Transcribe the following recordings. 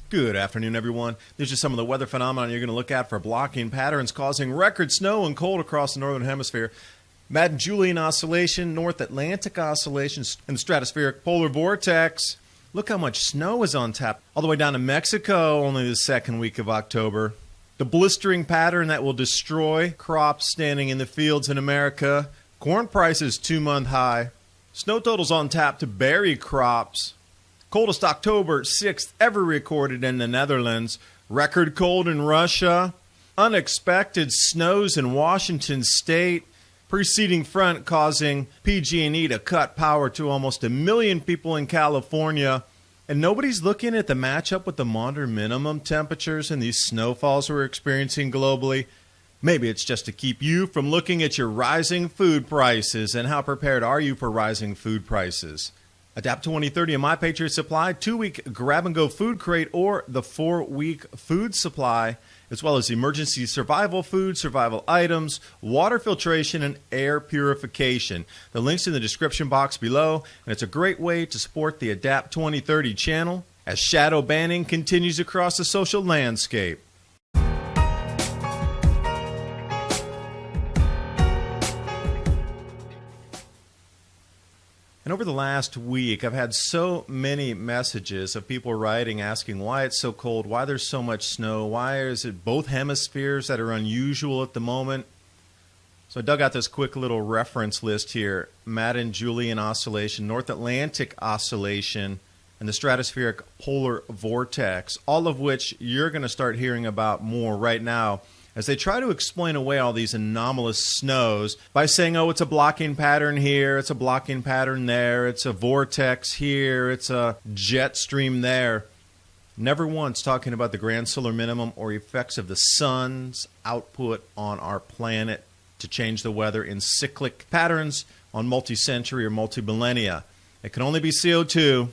Good afternoon, everyone. These are some of the weather phenomena you're going to look at for blocking patterns causing record snow and cold across the northern hemisphere. Madden Julian Oscillation, North Atlantic Oscillation, and the stratospheric polar vortex. Look how much snow is on tap. All the way down to Mexico, only the second week of October. The blistering pattern that will destroy crops standing in the fields in America. Corn prices 2-month high. Snow totals on tap to bury crops. Coldest October 6th ever recorded in the Netherlands. Record cold in Russia. Unexpected snows in Washington State. Preceding front causing PG&E to cut power to almost 1 million people in California. And nobody's looking at the matchup with the modern minimum temperatures and these snowfalls we're experiencing globally. Maybe it's just to keep you from looking at your rising food prices. And how prepared are you for rising food prices? Adapt 2030 in My Patriot Supply, 2-week grab-and-go food crate, or the 4-week food supply, as well as emergency survival food, survival items, water filtration, and air purification. The link's in the description box below, and it's a great way to support the Adapt 2030 channel as shadow banning continues across the social landscape. And over the last week, I've had so many messages of people writing, asking why it's so cold, why there's so much snow, why is it both hemispheres that are unusual at the moment. So I dug out this quick little reference list here. Madden Julian Oscillation, North Atlantic Oscillation, and the stratospheric polar vortex, all of which you're going to start hearing about more right now, as they try to explain away all these anomalous snows by saying, oh, it's a blocking pattern here, it's a blocking pattern there, it's a vortex here, it's a jet stream there. Never once talking about the grand solar minimum or effects of the sun's output on our planet to change the weather in cyclic patterns on multi-century or multi-millennia. It can only be CO2.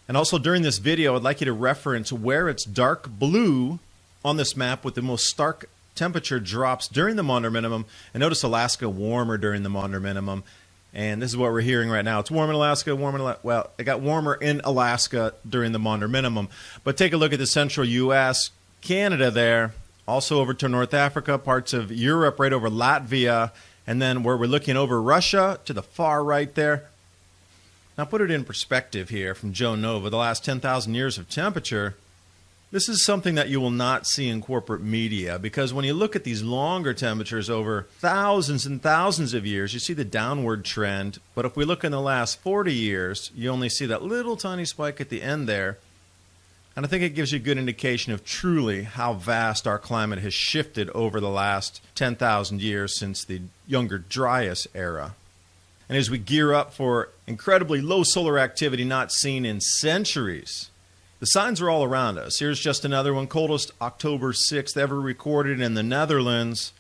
And also during this video, I'd like you to reference where it's dark blue on this map with the most stark temperature drops during the modern minimum. And notice Alaska warmer during the modern minimum. And this is what we're hearing right now. It's warm in Alaska, well, it got warmer in Alaska during the modern minimum. But take a look at the central U.S., Canada there, also over to North Africa, parts of Europe right over Latvia, and then where we're looking over Russia to the far right there. Now put it in perspective here from Joe Nova, the last 10,000 years of temperature. This is something that you will not see in corporate media, because when you look at these longer temperatures over thousands and thousands of years, you see the downward trend. But if we look in the last 40 years, you only see that little tiny spike at the end there. And I think it gives you a good indication of truly how vast our climate has shifted over the last 10,000 years since the Younger Dryas era. And as we gear up for incredibly low solar activity not seen in centuries, the signs are all around us. Here's just another one, coldest October 6th ever recorded in the Netherlands.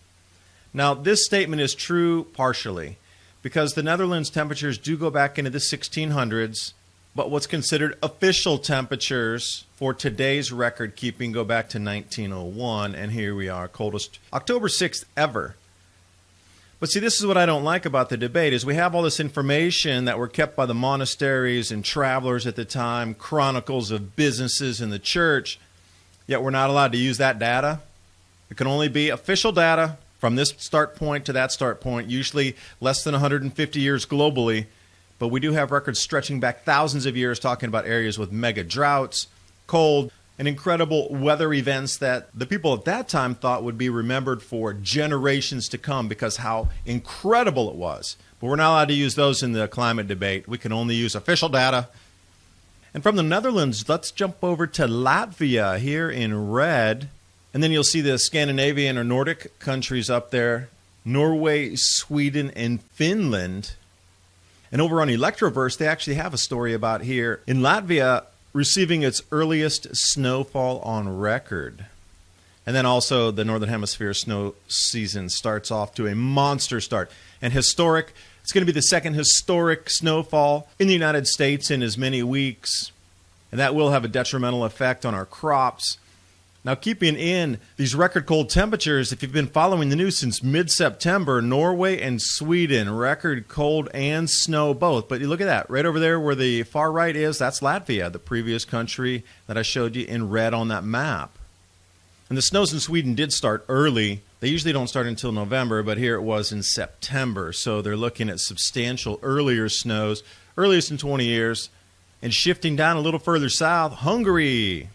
Now, this statement is true partially, because the Netherlands temperatures do go back into the 1600s, but what's considered official temperatures for today's record keeping go back to 1901, and here we are, coldest October 6th ever. But see, this is what I don't like about the debate, is we have all this information that were kept by the monasteries and travelers at the time, chronicles of businesses in the church, yet we're not allowed to use that data. It can only be official data from this start point to that start point, usually less than 150 years globally, but we do have records stretching back thousands of years talking about areas with mega droughts, cold, and incredible weather events that the people at that time thought would be remembered for generations to come because how incredible it was. But we're not allowed to use those in the climate debate. We can only use official data. And from the Netherlands, let's jump over to Latvia here in red. And then you'll see the Scandinavian or Nordic countries up there, Norway, Sweden, and Finland. And over on Electroverse, they actually have a story about here in Latvia receiving its earliest snowfall on record. And then also the Northern Hemisphere snow season starts off to a monster start. And historic, it's going to be the second historic snowfall in the United States in as many weeks. And that will have a detrimental effect on our crops. Now, keeping in these record cold temperatures, if you've been following the news since mid-September, Norway and Sweden, record cold and snow both. But you look at that, right over there where the far right is, that's Latvia, the previous country that I showed you in red on that map. And the snows in Sweden did start early. They usually don't start until November, but here it was in September. So they're looking at substantial earlier snows, earliest in 20 years. And shifting down a little further south, Hungary.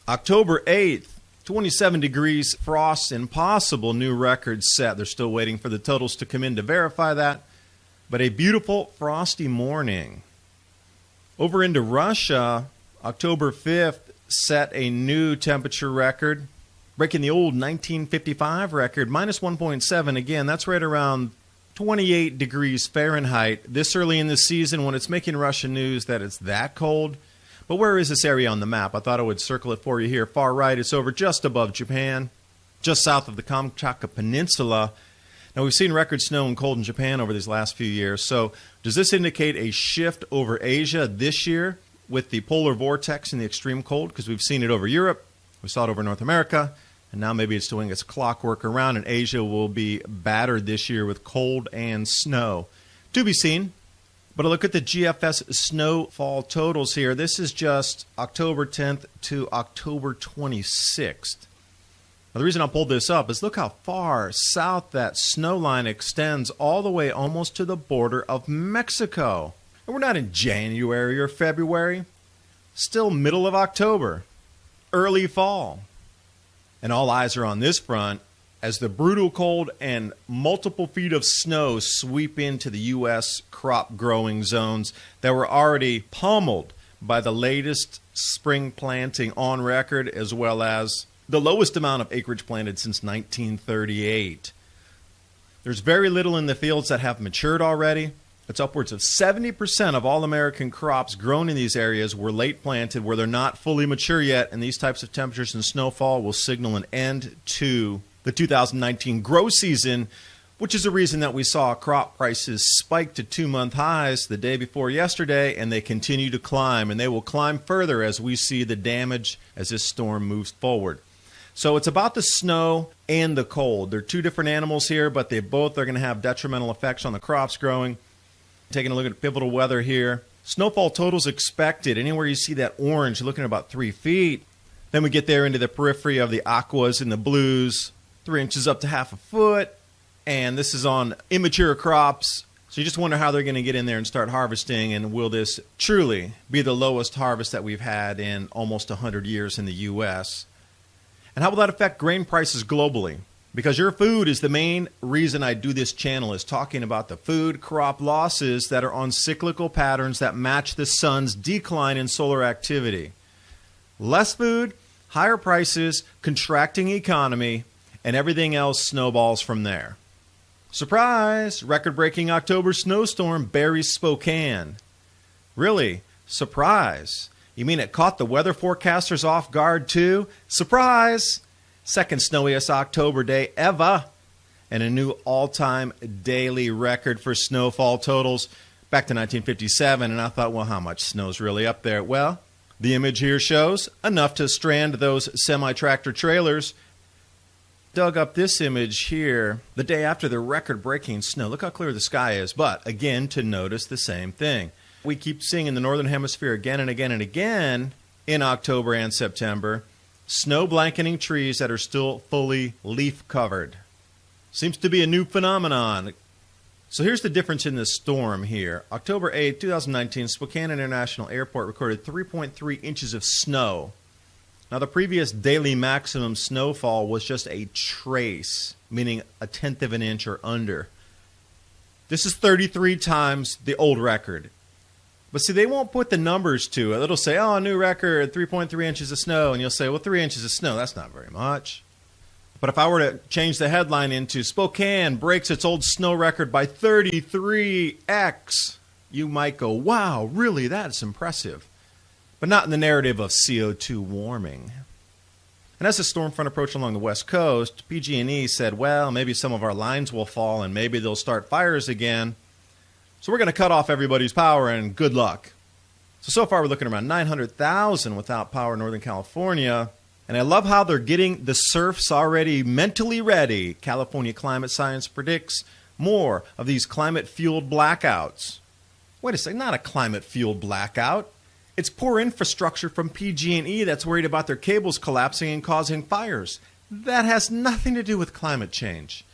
October 8th, 27 degrees, frost and possible new record set. They're still waiting for the totals to come in to verify that. But a beautiful frosty morning. Over into Russia, October 5th set a new temperature record, breaking the old 1955 record, minus 1.7. Again, that's right around 28 degrees Fahrenheit. This early in the season when it's making Russian news that it's that cold. But where is this area on the map? I thought I would circle it for you here. Far right, it's over just above Japan, just south of the Kamchatka Peninsula. Now, we've seen record snow and cold in Japan over these last few years. So does this indicate a shift over Asia this year with the polar vortex and the extreme cold? Because we've seen it over Europe, we saw it over North America, and now maybe it's doing its clockwork around, and Asia will be battered this year with cold and snow. To be seen. But a look at the GFS snowfall totals here. This is just October 10th to October 26th. Now, the reason I pulled this up is look how far south that snow line extends all the way almost to the border of Mexico. And we're not in January or February. Still middle of October. Early fall. And all eyes are on this front as the brutal cold and multiple feet of snow sweep into the U.S. crop growing zones that were already pummeled by the latest spring planting on record, as well as the lowest amount of acreage planted since 1938. There's very little in the fields that have matured already. It's upwards of 70% of all American crops grown in these areas were late planted, where they're not fully mature yet, and these types of temperatures and snowfall will signal an end to the 2019 grow season, which is the reason that we saw crop prices spike to 2-month highs the day before yesterday, and they continue to climb, and they will climb further as we see the damage as this storm moves forward. So it's about the snow and the cold. They're two different animals here, but they both are going to have detrimental effects on the crops growing. Taking a look at pivotal weather here. Snowfall totals expected. Anywhere you see that orange, you're looking at about 3 feet. Then we get there into the periphery of the aquas and the blues. 3 inches up to half a foot, and this is on immature crops. So you just wonder how they're going to get in there and start harvesting, and will this truly be the lowest harvest that we've had in almost 100 years in the U.S.? And how will that affect grain prices globally? Because your food is the main reason I do this channel, is talking about the food crop losses that are on cyclical patterns that match the sun's decline in solar activity. Less food, higher prices, contracting economy, and everything else snowballs from there. Surprise! Record-breaking October snowstorm buries Spokane. Really? Surprise? You mean it caught the weather forecasters off guard too? Surprise! Second snowiest October day ever, and a new all-time daily record for snowfall totals back to 1957. And I thought, well, how much snow's really up there? Well, the image here shows enough to strand those semi-tractor trailers. Dug up this image here the day after the record-breaking snow. Look how clear the sky is. But again, to notice the same thing. We keep seeing in the northern hemisphere again and again and again in October and September, snow blanketing trees that are still fully leaf covered. Seems to be a new phenomenon. So here's the difference in this storm here. October 8, 2019, Spokane International Airport recorded 3.3 inches of snow. Now, the previous daily maximum snowfall was just a trace, meaning 1/10 of an inch or under. This is 33 times the old record. But see, they won't put the numbers to it. It'll say, oh, new record, 3.3 inches of snow. And you'll say, well, 3 inches of snow, that's not very much. But if I were to change the headline into Spokane breaks its old snow record by 33x, you might go, wow, really, that's impressive. But not in the narrative of CO2 warming. And as the storm front approached along the west coast, PG&E said, well, maybe some of our lines will fall and maybe they'll start fires again. So we're going to cut off everybody's power and good luck. So far we're looking around 900,000 without power in Northern California. And I love how they're getting the surfs already mentally ready. California Climate Science predicts more of these climate-fueled blackouts. Wait a second, not a climate-fueled blackout. It's poor infrastructure from PG&E that's worried about their cables collapsing and causing fires. That has nothing to do with climate change.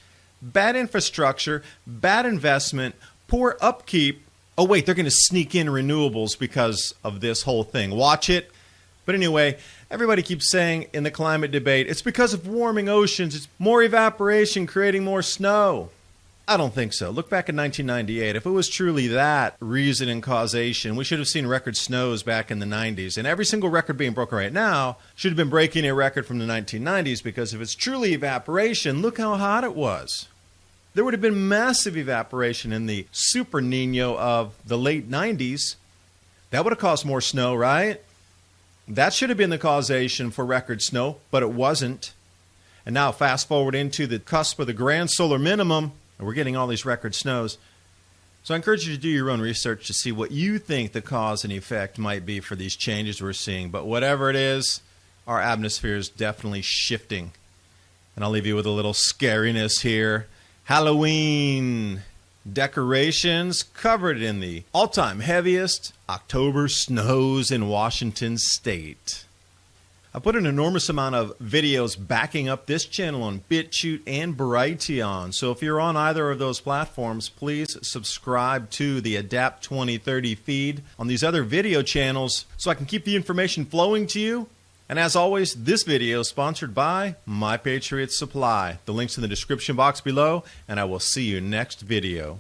Bad infrastructure, bad investment, poor upkeep. Oh wait, they're going to sneak in renewables because of this whole thing. Watch it. But anyway, everybody keeps saying in the climate debate, it's because of warming oceans, it's more evaporation creating more snow. I don't think so. Look back in 1998. If it was truly that reason and causation, we should have seen record snows back in the 90s. And every single record being broken right now should have been breaking a record from the 1990s, because if it's truly evaporation, look how hot it was. There would have been massive evaporation in the Super Nino of the late 90s. That would have caused more snow, right? That should have been the causation for record snow, but it wasn't. And now fast forward into the cusp of the grand solar minimum, and we're getting all these record snows. So I encourage you to do your own research to see what you think the cause and effect might be for these changes we're seeing. But whatever it is, our atmosphere is definitely shifting. And I'll leave you with a little scariness here. Halloween decorations covered in the all-time heaviest October snows in Washington State. I put an enormous amount of videos backing up this channel on BitChute and Brighteon. So if you're on either of those platforms, please subscribe to the Adapt 2030 feed on these other video channels so I can keep the information flowing to you. And as always, this video is sponsored by My Patriot Supply. The link's in the description box below, and I will see you next video.